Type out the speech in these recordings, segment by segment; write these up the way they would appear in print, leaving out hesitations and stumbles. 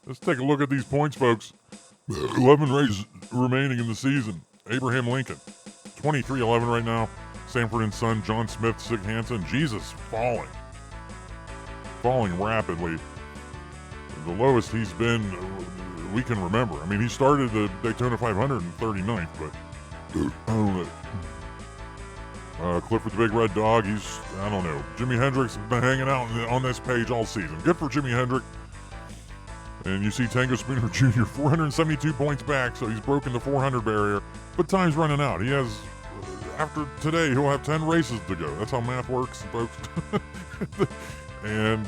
Let's take a look at these points, folks. 11 races remaining in the season. Abraham Lincoln, 23-11 right now. Sanford and Son, John Smith, Sig Hansen. Jesus, falling rapidly. The lowest he's been we can remember. I mean, he started the Daytona 500 in 39th, but I don't know. Clifford the Big Red Dog, I don't know. Jimi Hendrix has been hanging out on this page all season. Good for Jimi Hendrix. And you see Tango Spooner Jr., 472 points back, so he's broken the 400 barrier. But time's running out. He has, after today, he'll have 10 races to go. That's how math works, folks. And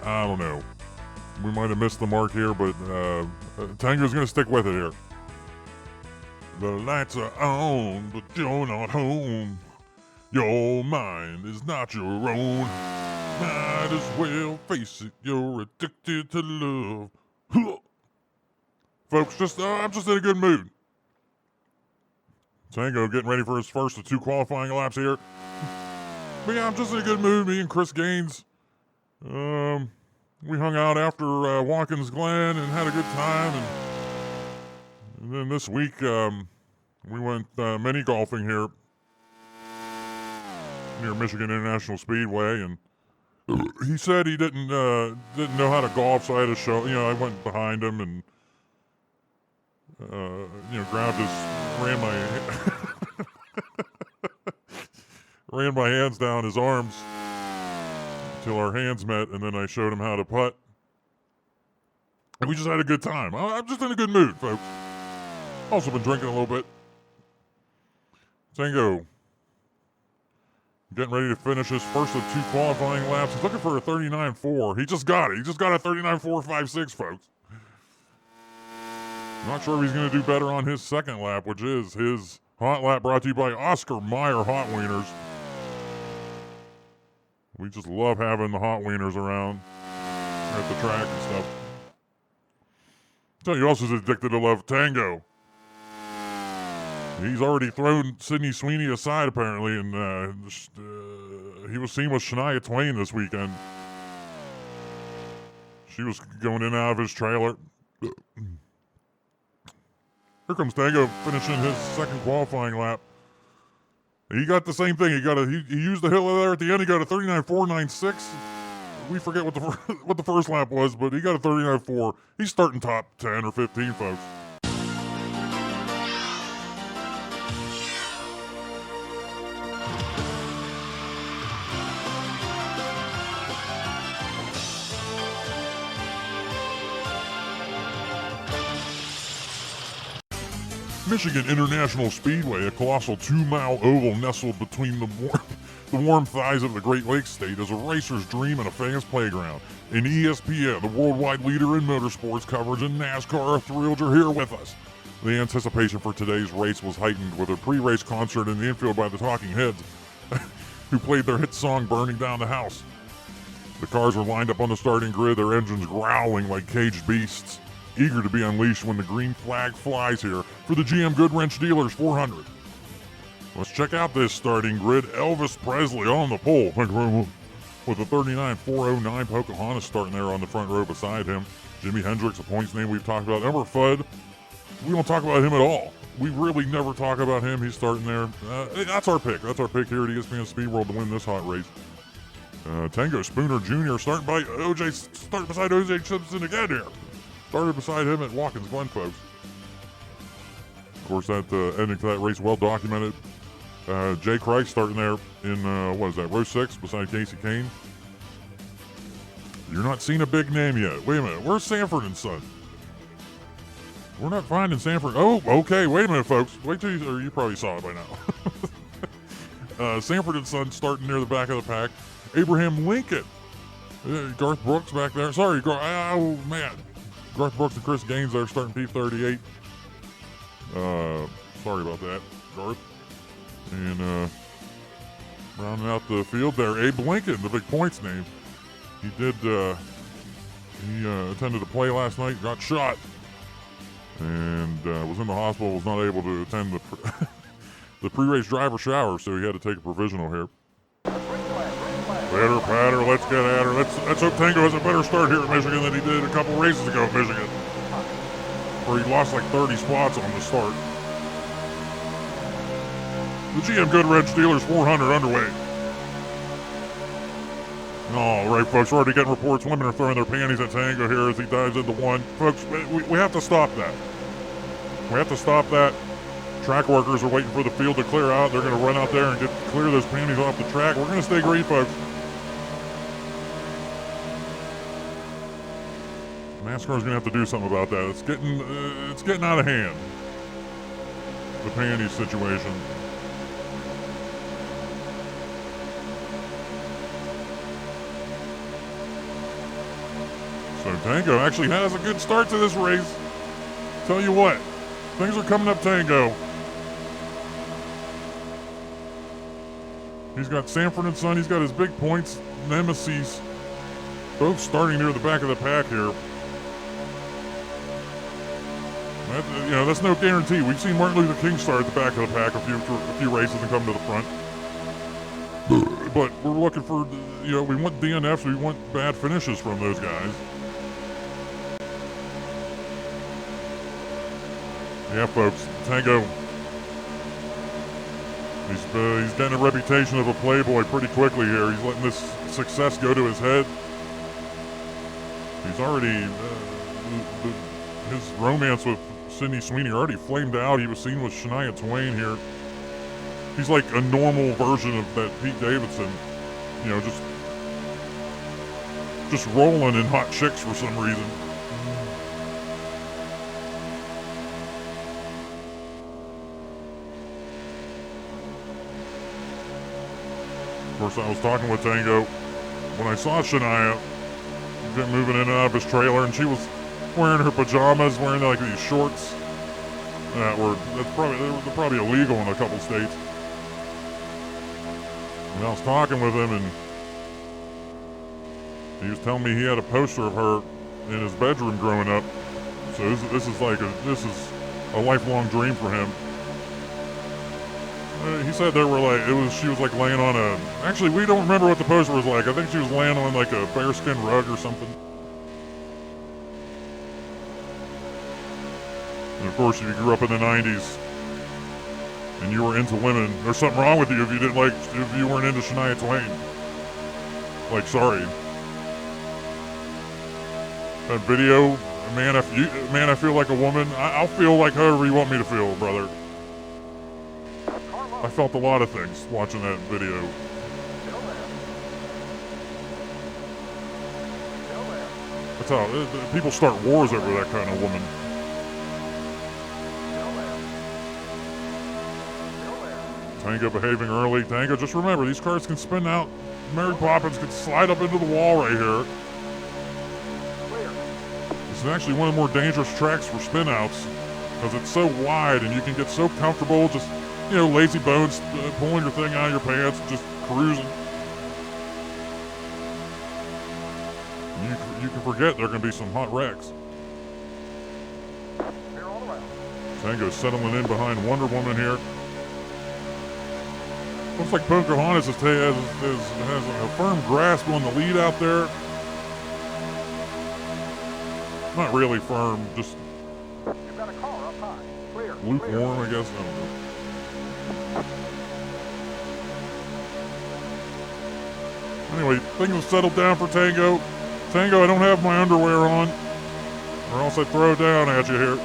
I don't know. We might have missed the mark here, but Tango's going to stick with it here. The lights are on, but you're not home. Your mind is not your own. Might as well face it, you're addicted to love. Folks, I'm just in a good mood. Tango getting ready for his first of 2 qualifying laps here. But yeah, I'm just in a good mood. Me and Chris Gaines, we hung out after Watkins Glen and had a good time. And then this week, we went mini golfing here near Michigan International Speedway, and he said he didn't know how to golf, so I had to show. I went behind him and grabbed ran my hands down his arms until our hands met, and then I showed him how to putt, and we just had a good time. I'm just in a good mood, folks. Also been drinking a little bit. Tango getting ready to finish his first of 2 qualifying laps. He's looking for a 39.4. He just got it. He just got a 39.456, folks. Not sure if he's going to do better on his second lap, which is his hot lap brought to you by Oscar Mayer Hot Wieners. We just love having the hot wieners around at the track and stuff. Tell you else is addicted to love, Tango. He's already thrown Sydney Sweeney aside, apparently, and he was seen with Shania Twain this weekend. She was going in and out of his trailer. Here comes Tango finishing his second qualifying lap. He got the same thing. He used the hill there at the end. He got a 39.496. We forget what the first lap was, but he got a 39.4. He's starting top 10 or 15, folks. Michigan International Speedway, a colossal 2-mile oval nestled between the warm thighs of the Great Lakes state, is a racer's dream and a fan's playground. In ESPN, the worldwide leader in motorsports coverage, and NASCAR are thrilled you're here with us. The anticipation for today's race was heightened with a pre-race concert in the infield by the Talking Heads, who played their hit song Burning Down the House. The cars were lined up on the starting grid, their engines growling like caged beasts, eager to be unleashed when the green flag flies here for the GM Goodwrench Dealers 400. Let's check out this starting grid. Elvis Presley on the pole with a 39.409. Pocahontas starting there on the front row beside him. Jimi Hendrix, a points name we've talked about. Elmer Fudd, we don't talk about him at all. We really never talk about him. He's starting there. That's our pick. That's our pick here at ESPN Speed World to win this hot race. Tango Spooner Jr. starting beside O.J. Simpson again here. Started beside him at Watkins Glen, folks. Of course, that ending to that race well documented. Jay Christ starting there in, row 6 beside Casey Kane. You're not seeing a big name yet. Wait a minute. Where's Sanford and Son? We're not finding Sanford. Oh, okay. Wait a minute, folks. Wait till you probably saw it by now. Sanford and Son starting near the back of the pack. Abraham Lincoln. Garth Brooks back there. Sorry, oh, man. Garth Brooks and Chris Gaines there starting P38. Sorry about that, Garth. And rounding out the field there, Abe Lincoln, the big points name. He attended a play last night, got shot, and was in the hospital, was not able to attend the pre-race driver shower, so he had to take a provisional here. Green flag, green flag. Pitter patter, let's get at her. Let's hope Tango has a better start here at Michigan than he did a couple races ago at Michigan, where he lost like 30 spots on the start. The GM Goodwrench Steelers 400 underway. All right, folks, we're already getting reports. Women are throwing their panties at Tango here as he dives into one. Folks, we have to stop that. We have to stop that. Track workers are waiting for the field to clear out. They're going to run out there and clear those panties off the track. We're going to stay green, folks. NASCAR's going to have to do something about that. It's getting out of hand, the panties situation. So Tango actually has a good start to this race. Tell you what, things are coming up Tango. He's got Sanford and Son. He's got his big points nemesis, both starting near the back of the pack here. That's no guarantee. We've seen Martin Luther King start at the back of the pack a few races and come to the front. But we're looking for, we want DNFs. We want bad finishes from those guys. Yeah, folks, Tango. He's getting a reputation of a playboy pretty quickly here. He's letting this success go to his head. He's already, his romance with Sydney Sweeney already flamed out. He was seen with Shania Twain here. He's like a normal version of that Pete Davidson, just rolling in hot chicks for some reason. Of course, I was talking with Tango when I saw Shania moving in and out of his trailer, and she was wearing her pajamas, wearing like these shorts they're probably illegal in a couple states. And I was talking with him, and he was telling me he had a poster of her in his bedroom growing up. So this is a lifelong dream for him. He said she was like laying on actually we don't remember what the poster was like. I think she was laying on like a bearskin rug or something. And of course, if you grew up in the 90s and you were into women, there's something wrong with you if you weren't into Shania Twain. Like, sorry. That video, man, I feel like a woman. I'll feel like however you want me to feel, brother. I felt a lot of things watching that video. That's how people start wars over that kind of woman. Tango behaving early. Tango, just remember, these cars can spin out. Mary Poppins could slide up into the wall right here. This is actually one of the more dangerous tracks for spin-outs because it's so wide and you can get so comfortable just, lazy bones, pulling your thing out of your pants, just cruising. You can forget there are going to be some hot wrecks. Tango's settling in behind Wonder Woman here. Looks like Pocahontas has a firm grasp on the lead out there. Not really firm, just You've got a car up high. Clear. lukewarm, I guess. I don't know. Anyway, things have settled down for Tango. Tango, I don't have my underwear on, or else I'd throw down at you here.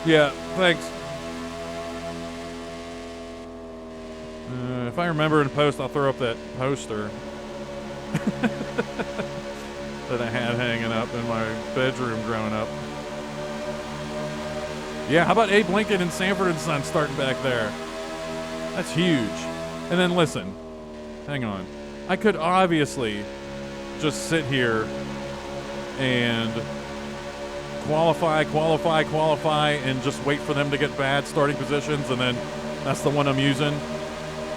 Yeah, thanks. If I remember in post, I'll throw up that poster that I had hanging up in my bedroom growing up. Yeah, how about Abe Lincoln and Sanford and Son starting back there? That's huge. And then listen, hang on. I could obviously just sit here and qualify, and just wait for them to get bad starting positions, and then that's the one I'm using.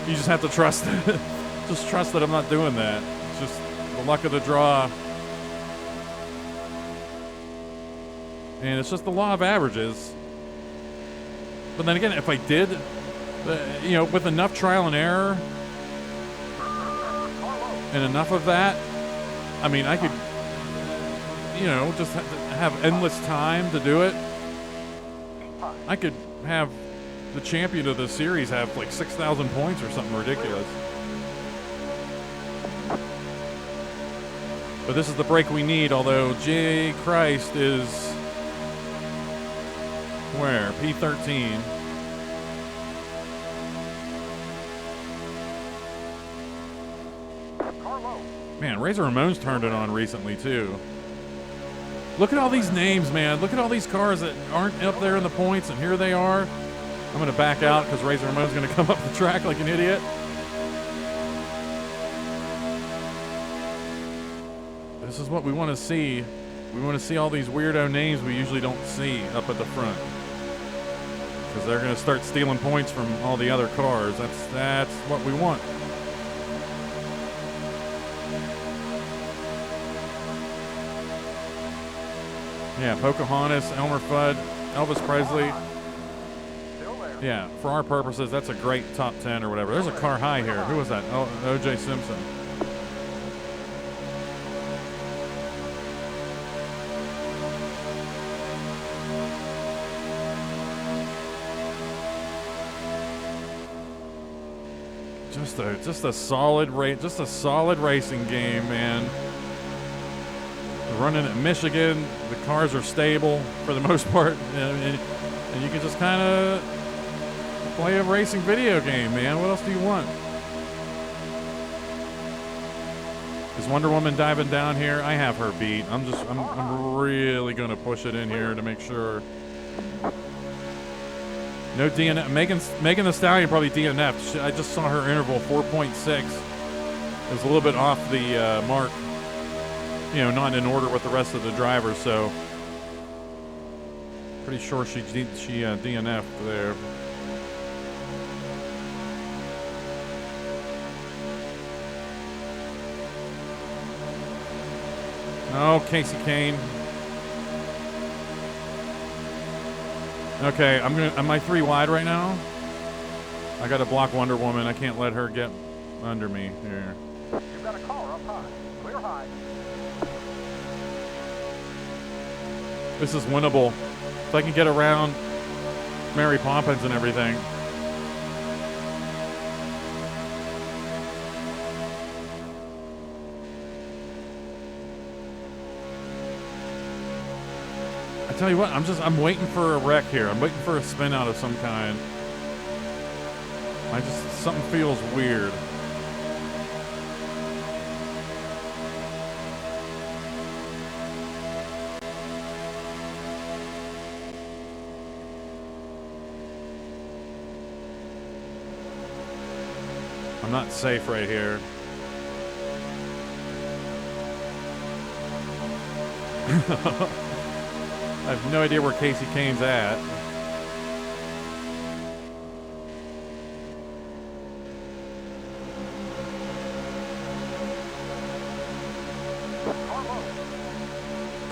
You just have to trust it. Just trust that I'm not doing that. It's just the luck of the draw. And it's just the law of averages. But then again, if I did, with enough trial and error, and enough of that, I mean, I could, just have endless time to do it. I could have the champion of the series have like 6,000 points or something ridiculous. But this is the break we need, although J. Christ is where? P13. Man, Razor Ramon's turned it on recently, too. Look at all these names, man. Look at all these cars that aren't up there in the points, and here they are. I'm going to back out because Razor Ramon's going to come up the track like an idiot. This is what we want to see. We want to see all these weirdo names we usually don't see up at the front. Because they're going to start stealing points from all the other cars. That's what we want. Yeah, Pocahontas, Elmer Fudd, Elvis Presley. Yeah, for our purposes, that's a great top 10 or whatever. There's a car high here. Who was that? Oh, O.J. Simpson. Just a solid racing game, man. We're running at Michigan. The cars are stable for the most part, and you can just kind of play a racing video game, man. What else do you want? Is Wonder Woman diving down here? I have her beat. I'm really gonna push it in here to make sure. No DNF. Megan Thee Stallion probably DNF'd. I just saw her interval 4.6. It was a little bit off the mark. Not in order with the rest of the drivers, so pretty sure she DNF'd there. Oh, Casey Kane. Okay, am I 3 wide right now? I gotta block Wonder Woman. I can't let her get under me here. You've got a car up high. Clear high. This is winnable. If I can get around Mary Poppins and everything. I tell you what, I'm waiting for a wreck here. I'm waiting for a spin out of some kind. Something feels weird. I'm not safe right here. I have no idea where Casey Kane's at.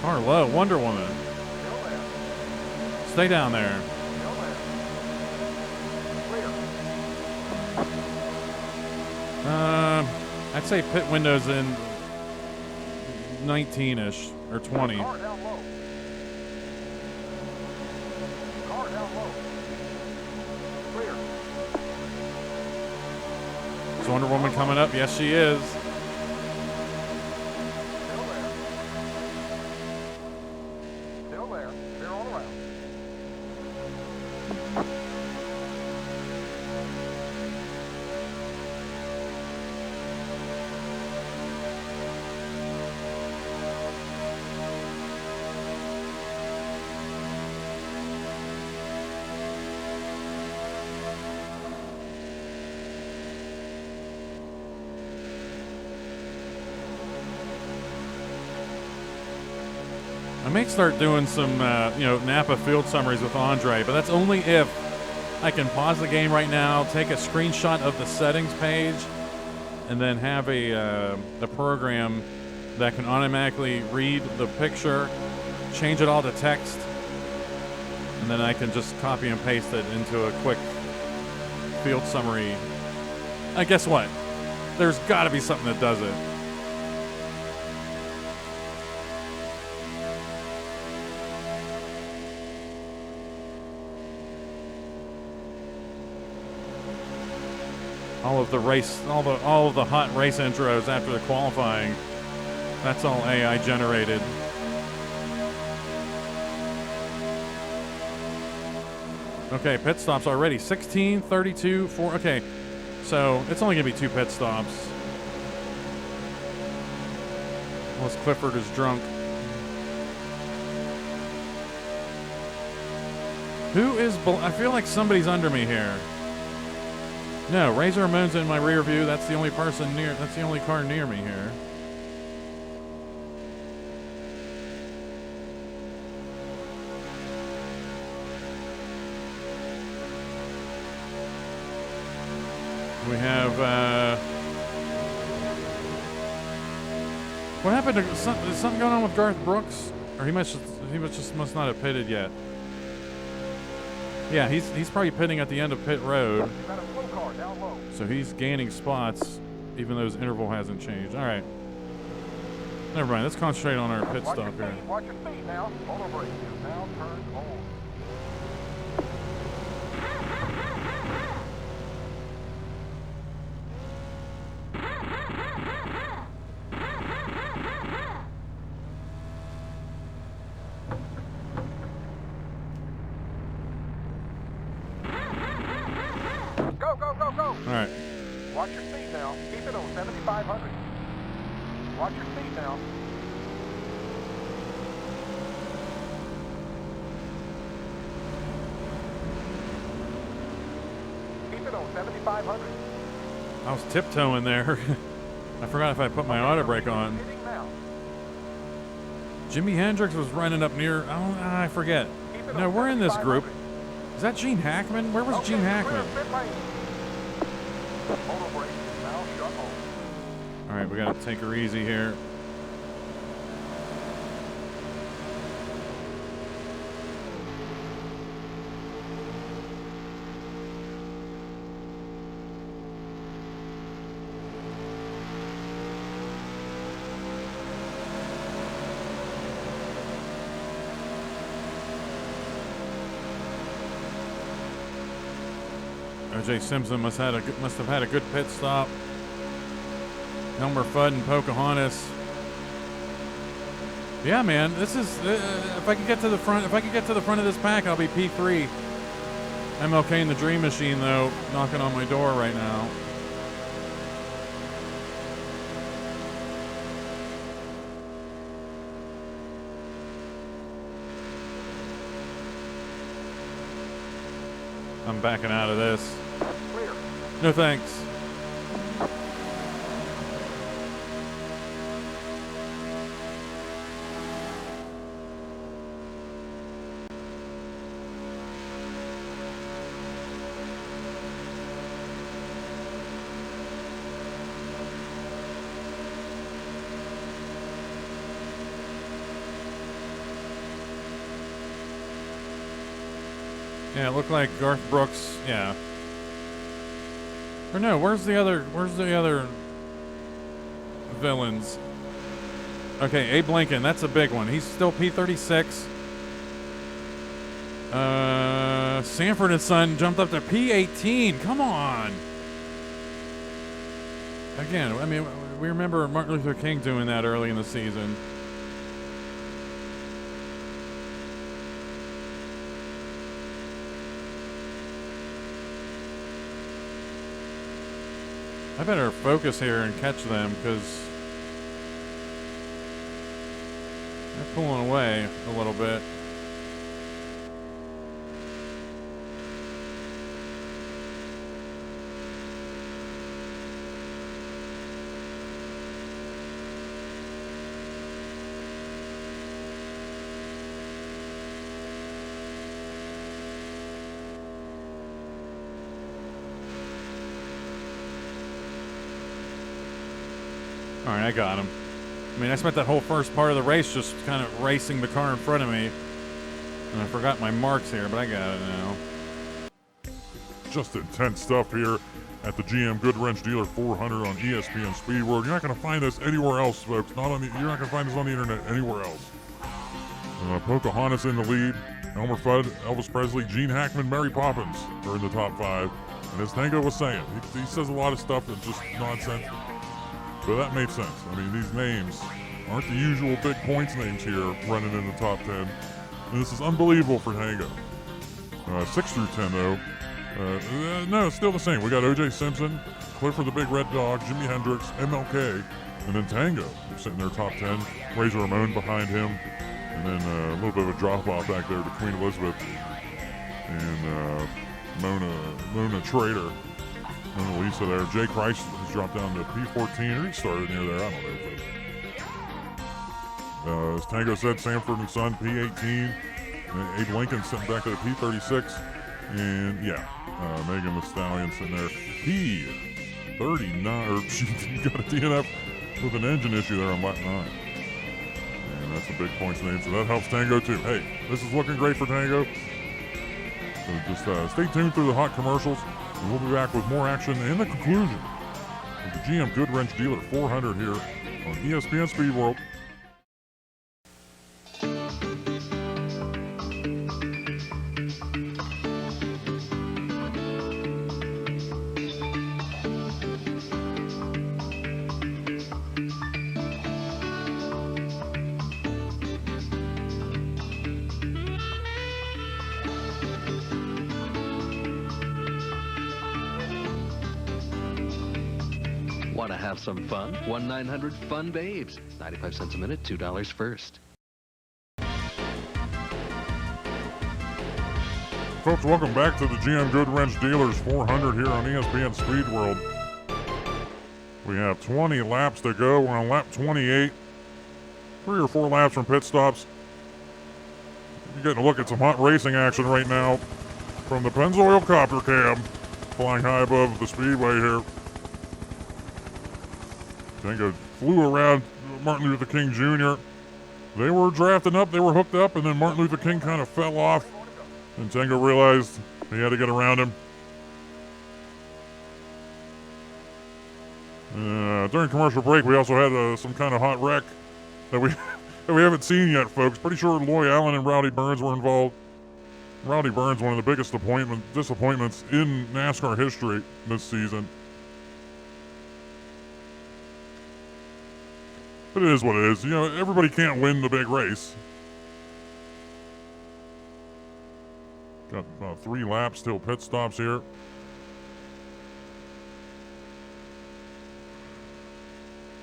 Car low, Wonder Woman. Stay down there. I'd say pit windows in 19-ish or 20. Car down low. Car down low. Clear. Is Wonder Woman coming up? Yes, she is. Still there. Clear all around. I may start doing some, Napa field summaries with Andre, but that's only if I can pause the game right now, take a screenshot of the settings page, and then have a program that can automatically read the picture, change it all to text, and then I can just copy and paste it into a quick field summary. Guess what? There's got to be something that does it. All of the race, all of the hot race intros after the qualifying, that's all AI generated. Okay, pit stops already. 16, 32, 4. Okay, so it's only going to be 2 pit stops. Unless Clifford is drunk. Who is... I feel like somebody's under me here. No, Razor Ramon's in my rear view. That's the only person near... That's the only car near me here. We have, what happened to, is something going on with Garth Brooks? Or he must not have pitted yet. Yeah, he's probably pitting at the end of pit road. So he's gaining spots, even though his interval hasn't changed. All right. Never mind, let's concentrate on our pit stop here. Watch your speed now. Auto brake is now turned on. All right. Watch your speed now. Keep it on 7,500. Watch your speed now. Keep it on 7,500. I was tiptoeing there. I forgot if I put my auto brake on. Jimi Hendrix was running up near... I forget. No, we're in this group. Is that Gene Hackman? Where was Gene Hackman? All right, we gotta take her easy here. O.J. Simpson must have had a good pit stop. Elmer Fudd and Pocahontas. Yeah, man, this is. If I can get to the front, of this pack, I'll be P3. MLK and the Dream Machine, though, knocking on my door right now. I'm backing out of this. Clear. No thanks. Yeah, it looked like Garth Brooks. Yeah. Or no, where's the other villains? Okay, Abe Lincoln, that's a big one. He's still P36. Sanford and Son jumped up to P18. Come on. Again, I mean, we remember Martin Luther King doing that early in the season. I better focus here and catch them because they're pulling away a little bit. All right, I got him. I mean, I spent that whole first part of the race just kind of racing the car in front of me. And I forgot my marks here, but I got it now. Just intense stuff here at the GM Good Wrench Dealer 400 on ESPN Speed World. You're not going to find this anywhere else, folks. You're not going to find this on the internet anywhere else. Pocahontas in the lead. Elmer Fudd, Elvis Presley, Gene Hackman, Mary Poppins are in the top 5. And as Tango was saying, he says a lot of stuff that's just nonsense. But that made sense. I mean, these names aren't the usual big points names here running in the top 10. And this is unbelievable for Tango. 6 through 10, though. No, it's still the same. We got O.J. Simpson, Clifford the Big Red Dog, Jimi Hendrix, MLK, and then Tango sitting there top 10. Razor Ramon behind him. And then a little bit of a drop-off back there to Queen Elizabeth and Mona Trader. Mona Lisa there. Jay Christ has dropped down to P14, or he started near there. I don't know. As Tango said, Sanford and Son, P18. And Abe Lincoln sitting back at the P36. And, yeah, Megan Thee Stallion sitting there. P39, or she got a DNF with an engine issue there on lap 9. That's a big points name, so that helps Tango too. Hey, this is looking great for Tango. So just stay tuned through the hot commercials, and we'll be back with more action in the conclusion of the GM Good Wrench Dealer 400 here on ESPN Speed World. Want to have some fun? 1-900-FUN-BABES. 95 cents a minute, $2 first. Folks, welcome back to the GM Good Wrench Dealers 400 here on ESPN Speed World. We have 20 laps to go. We're on lap 28. 3 or 4 laps from pit stops. You're getting a look at some hot racing action right now from the Pennzoil Copper Cab, flying high above the speedway here. Tango flew around Martin Luther King Jr. They were drafting up, they were hooked up, and then Martin Luther King kind of fell off, and Tango realized he had to get around him. During commercial break, we also had some kind of hot wreck that we haven't seen yet, folks. Pretty sure Loy Allen and Rowdy Burns were involved. Rowdy Burns, one of the biggest disappointments in NASCAR history this season. But it is what it is. You know, everybody can't win the big race. Got 3 laps till pit stops here.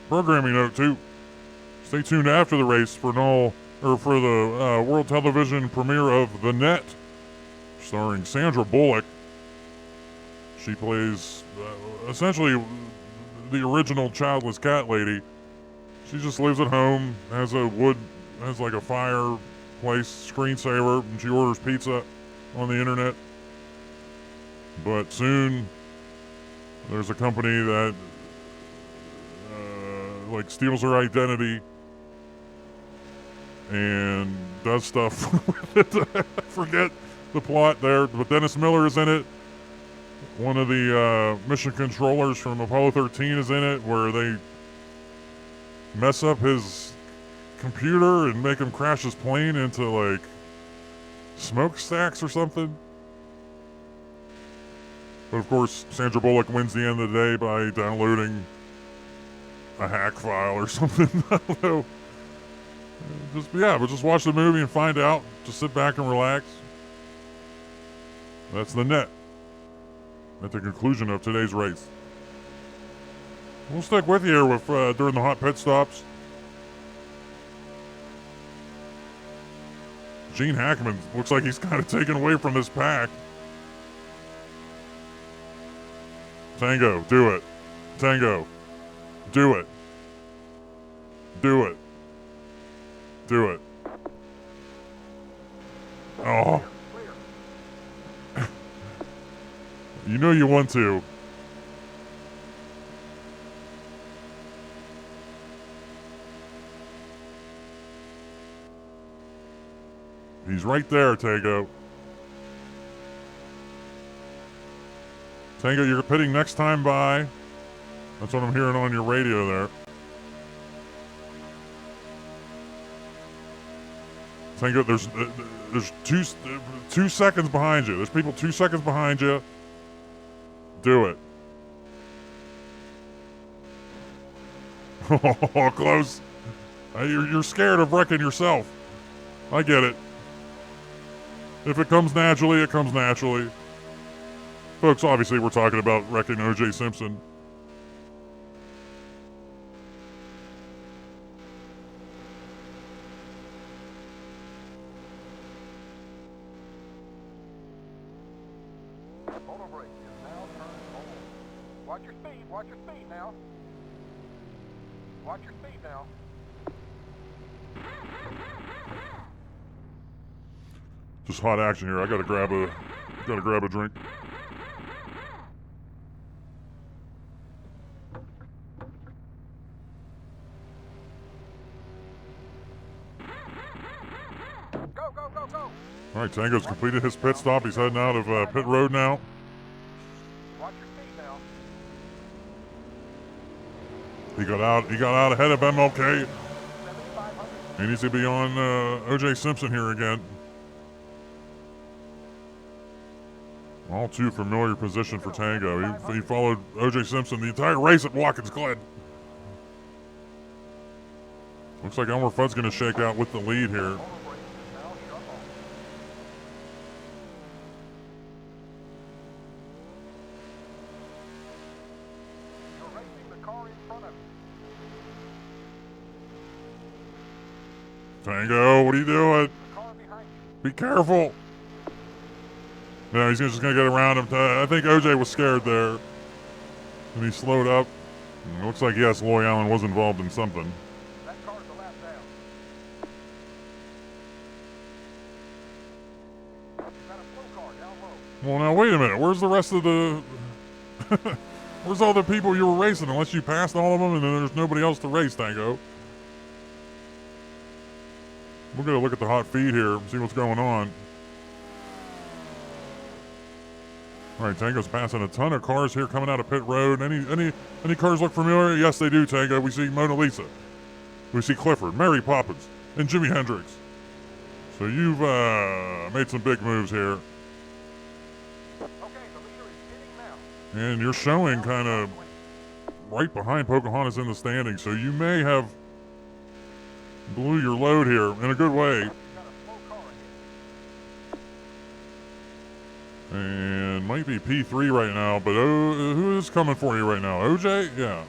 Programming note too. Stay tuned after the race for the world television premiere of The Net, starring Sandra Bullock. She plays essentially the original childless cat lady. She just lives at home, has like a fireplace screensaver, and she orders pizza on the internet. But soon, there's a company that like steals her identity and does stuff with it. I forget the plot there, but Dennis Miller is in it. One of the mission controllers from Apollo 13 is in it, where they mess up his computer and make him crash his plane into like smokestacks or something. But of course, Sandra Bullock wins the end of the day by downloading a hack file or something. I don't know. But just watch the movie and find out. Just sit back and relax. That's The Net at the conclusion of today's race. We'll stick with you here with during the hot pit stops. Gene Hackman looks like he's kind of taken away from this pack. Tango, do it. Tango, do it. Do it. Do it. Oh. You know you want to. He's right there, Tango. Tango, you're pitting next time by. That's what I'm hearing on your radio there. Tango, there's 2 seconds behind you. There's people 2 seconds behind you. Do it. Oh, close. You're scared of wrecking yourself. I get it. If it comes naturally, it comes naturally. Folks, obviously we're talking about wrecking O.J. Simpson. Motor brake is now turned on. Watch your speed now. Watch your speed now. Just hot action here. I gotta grab a drink. Go. All right, Tango's completed his pit stop. He's heading out of pit road now. Watch your speed now. He got out ahead of MLK. 7,500. He needs to be on O.J. Simpson here again. All too familiar position for Tango. He followed O.J. Simpson the entire race at Watkins Glen. Looks like Elmer Fudd's going to shake out with the lead here. Motor brake is now shut off. You're racing the car in front of you. Tango, what are you doing? The car behind you. Be careful. No, he's just going to get around him. I think O.J. was scared there. And he slowed up. And it looks like, yes, Loy Allen was involved in something. That car's a lap down. You've got a slow car down low. Well, now, wait a minute. Where's the rest of the... Where's all the people you were racing? Unless you passed all of them and then there's nobody else to race, Tango. We're going to look at the hot feed here and see what's going on. All right, Tango's passing a ton of cars here coming out of pit road. Any cars look familiar? Yes, they do, Tango. We see Mona Lisa. We see Clifford, Mary Poppins, and Jimi Hendrix. So you've made some big moves here. Okay, the leader is hitting now. And you're showing kind of right behind Pocahontas in the standings. So you may have blew your load here in a good way. You've got a slow car ahead. And might be P3 right now, but who is coming for you right now? OJ? Yeah.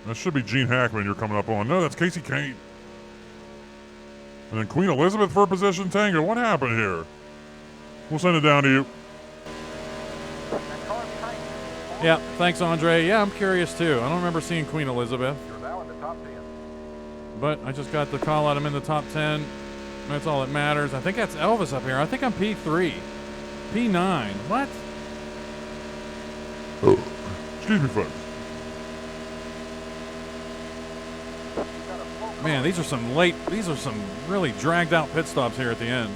That should be Gene Hackman you're coming up on. No, that's Casey Kane. And then Queen Elizabeth for position. Tango, what happened here? We'll send it down to you. That car behind you. Yeah, thanks, Andre. Yeah, I'm curious too. I don't remember seeing Queen Elizabeth, You're now in the top 10. but I just got the call out. I'm in the top 10. That's all that matters. I think that's Elvis up here. I think I'm P3. P9. What? Oh. Excuse me, folks. You've got a slow car. Man, these are some really dragged out pit stops here at the end.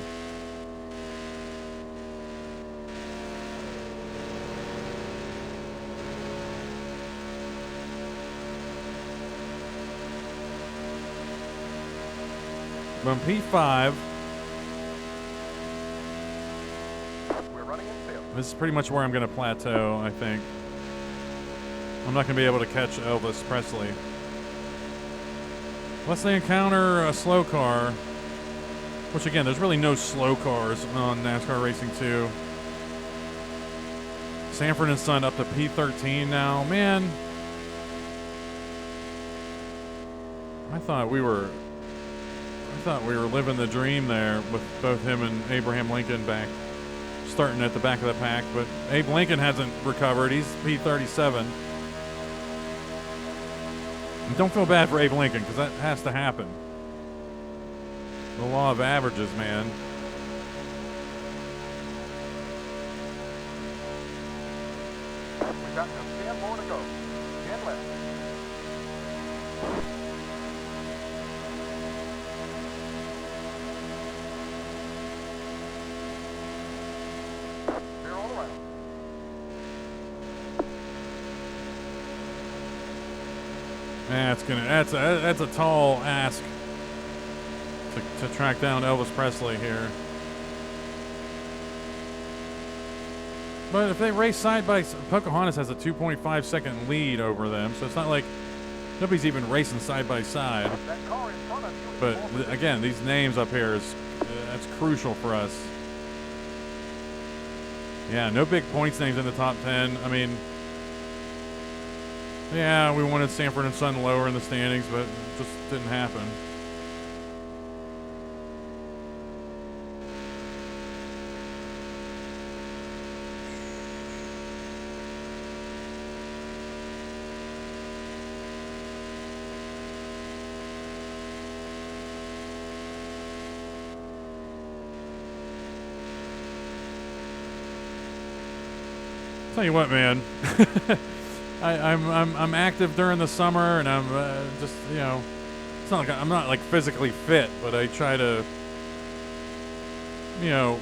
I'm P5. We're running in fifth. This is pretty much where I'm going to plateau, I think. I'm not going to be able to catch Elvis Presley. Unless they encounter a slow car. Which, again, there's really no slow cars on NASCAR Racing 2. Sanford and Son up to P13 now. Man. I thought we were living the dream there with both him and Abraham Lincoln starting at the back of the pack, but Abe Lincoln hasn't recovered. He's P37. And don't feel bad for Abe Lincoln, because that has to happen. The law of averages, man. We've got just 10 more to go. 10 left. That's a tall ask to track down Elvis Presley here. But if they race side by side, Pocahontas has a 2.5 second lead over them, so it's not like nobody's even racing side by side. That car in front of you is But pole position. again, these names up here is that's crucial for us. Yeah, no big points names in the top 10. I mean, yeah, we wanted Sanford and Son lower in the standings, but it just didn't happen. Tell you what, man. I'm active during the summer, and I'm just, you know, it's not like I'm not like physically fit, but I try to, you know,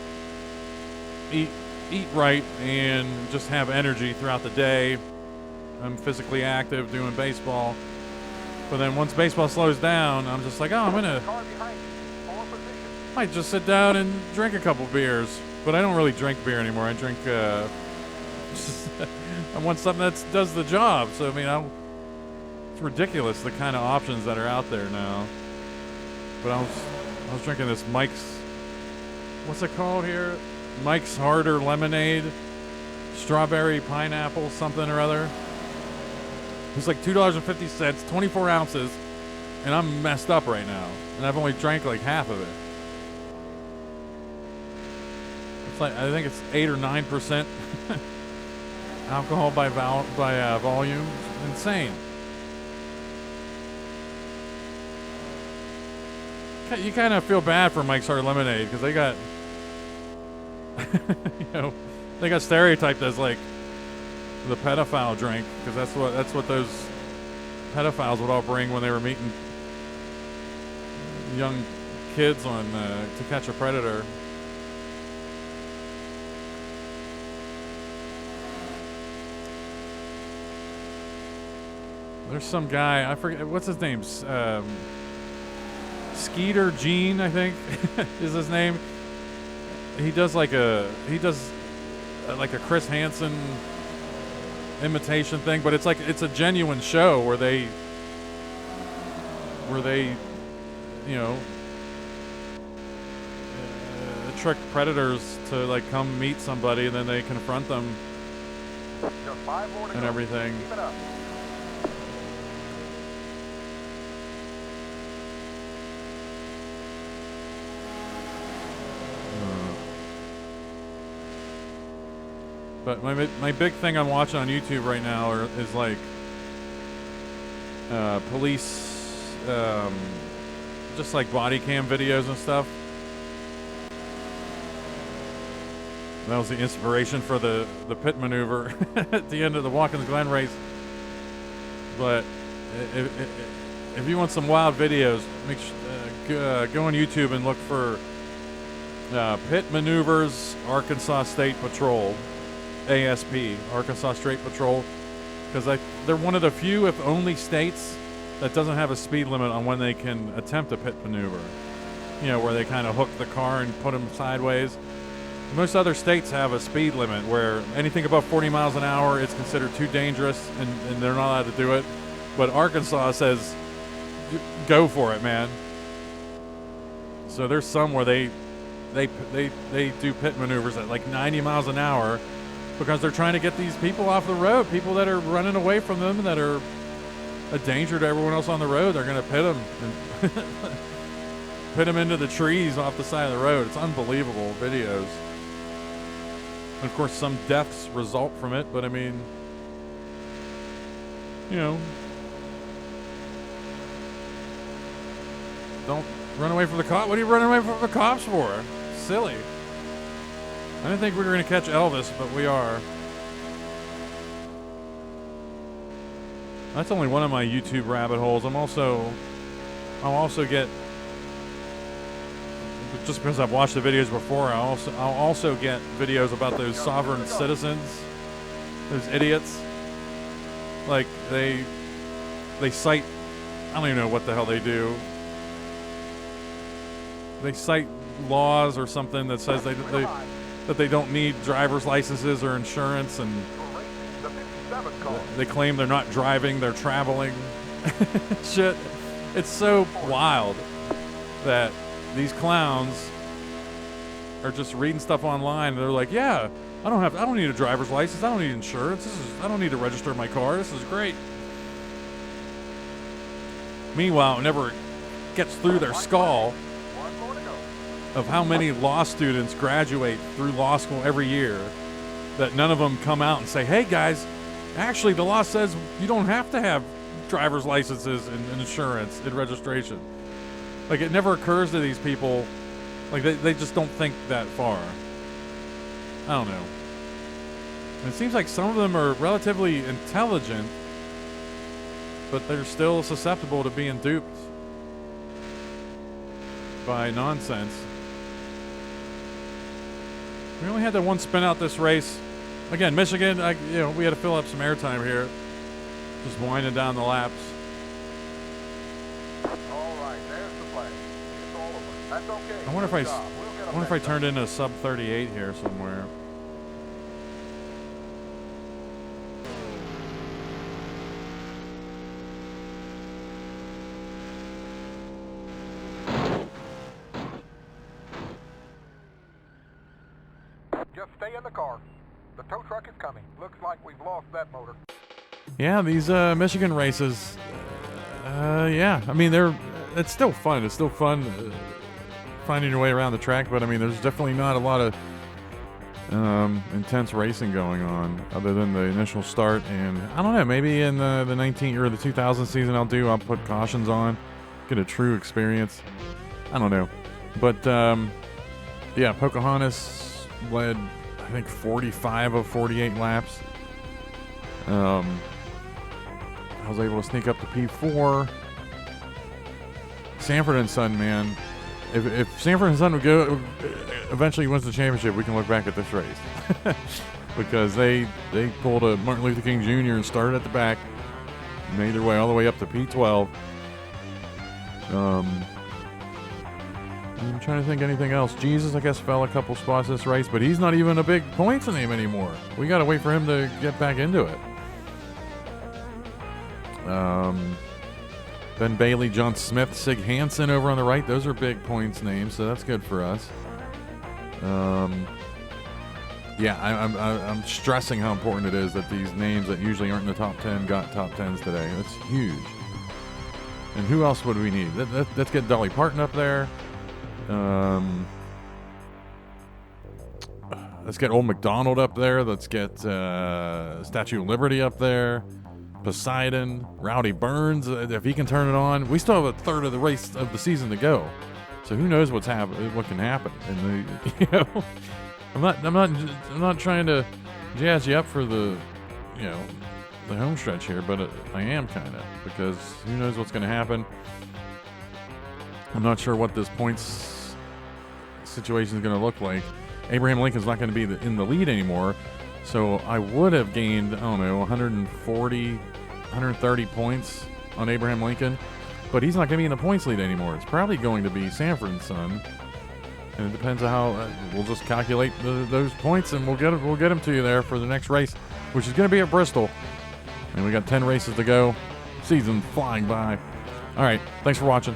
eat right and just have energy throughout the day. I'm physically active doing baseball, but then once baseball slows down, I'm just like, oh, I'm gonna Car behind you, pole position. might just sit down and drink a couple beers. But I don't really drink beer anymore. I drink. I want something that does the job. So I mean, it's ridiculous the kind of options that are out there now. But I was drinking this Mike's. What's it called here? Mike's Harder Lemonade, strawberry pineapple something or other. It's like $2.50, 24 ounces, and I'm messed up right now. And I've only drank like half of it. It's like I think it's 8 or 9%. Alcohol by volume. It's insane. You kind of feel bad for Mike's Hard Lemonade because they got, you know, they got stereotyped as like the pedophile drink because that's what those pedophiles would all bring when they were meeting young kids on To Catch a Predator. There's some guy, I forget, what's his name? Skeeter Gene, I think, is his name. He does like a Chris Hansen imitation thing, but it's a genuine show where they, you know, trick predators to like come meet somebody and then they confront them Just 5 more to and go. everything. Keep it up. But my big thing I'm watching on YouTube right now is like police, just like body cam videos and stuff. That was the inspiration for the pit maneuver at the end of the Watkins Glen race. But if you want some wild videos, go on YouTube and look for Pit Maneuvers Arkansas State Patrol. ASP, Arkansas State Patrol, because they're one of the few, if only, states that doesn't have a speed limit on when they can attempt a pit maneuver. You know, where they kind of hook the car and put them sideways. Most other states have a speed limit where anything above 40 miles an hour is considered too dangerous and they're not allowed to do it. But Arkansas says, go for it, man. So there's some where they do pit maneuvers at like 90 miles an hour, because they're trying to get these people off the road, people that are running away from them, that are a danger to everyone else on the road. They're going to pit them and pit them into the trees off the side of the road. It's unbelievable videos. And of course, some deaths result from it, but I mean, you know, don't run away from the cop. What are you running away from the cops for? Silly. I didn't think we were going to catch Elvis, but we are. That's only one of my YouTube rabbit holes. I'll also get, just because I've watched the videos before, I'll also get videos about those sovereign citizens, those idiots. Like they cite I don't even know what the hell they do. They cite laws or something that says that they don't need driver's licenses or insurance, and The 57 car. they claim they're not driving, they're traveling. Shit. It's so wild that these clowns are just reading stuff online. And they're like, yeah, I don't need a driver's license. I don't need insurance. I don't need to register my car. This is great. Meanwhile, it never gets through their skull One more to go. of how many law students graduate through law school every year that none of them come out and say, hey guys, actually the law says you don't have to have driver's licenses and insurance and registration. Like, it never occurs to these people. Like, they just don't think that far. I don't know. And it seems like some of them are relatively intelligent, but they're still susceptible to being duped by nonsense. We only had that one spin out this race. Again, Michigan, we had to fill up some airtime here. Just winding down the laps. All right, there's the flag. It's all over. That's okay. I wonder if Good job. We'll get 'em wonder if I next turned time. into a sub 38 here somewhere. Just stay in the car. The tow truck is coming. Looks like we've lost that motor. Yeah, these Michigan races. Yeah, I mean it's still fun. It's still fun finding your way around the track, but I mean, there's definitely not a lot of intense racing going on other than the initial start. And I don't know, maybe in the 2000 season I'll put cautions on, get a true experience. I don't know, but yeah, Pocahontas led I think 45 of 48 laps. I was able to sneak up to P4. Sanford and Son, man. If Sanford and Son would go, eventually wins the championship, we can look back at this race. Because they pulled a Martin Luther King Jr. and started at the back, made their way all the way up to P12. I'm trying to think anything else. Jesus, I guess, fell a couple spots this race, but he's not even a big points name anymore. We got to wait for him to get back into it. Ben Bailey, John Smith, Sig Hansen over on the right. Those are big points names, so that's good for us. Yeah, I'm stressing how important it is that these names that usually aren't in the top 10 got top 10s today. That's huge. And who else would we need? Let's get Dolly Parton up there. Let's get Old McDonald up there. Let's get Statue of Liberty up there. Poseidon, Rowdy Burns, if he can turn it on. We still have a third of the race of the season to go, so who knows what can happen. And I'm not trying to jazz you up for the home stretch here, but I am kind of, because who knows what's going to happen. I'm not sure what this points situation is going to look like. Abraham Lincoln's not going to be in the lead anymore. So I would have gained, 140, 130 points on Abraham Lincoln, but he's not going to be in the points lead anymore. It's probably going to be Sanford and Son, and it depends on how we'll just calculate those points, and we'll get them to you there for the next race, which is going to be at Bristol. And we got 10 races to go. Season flying by. All right, thanks for watching.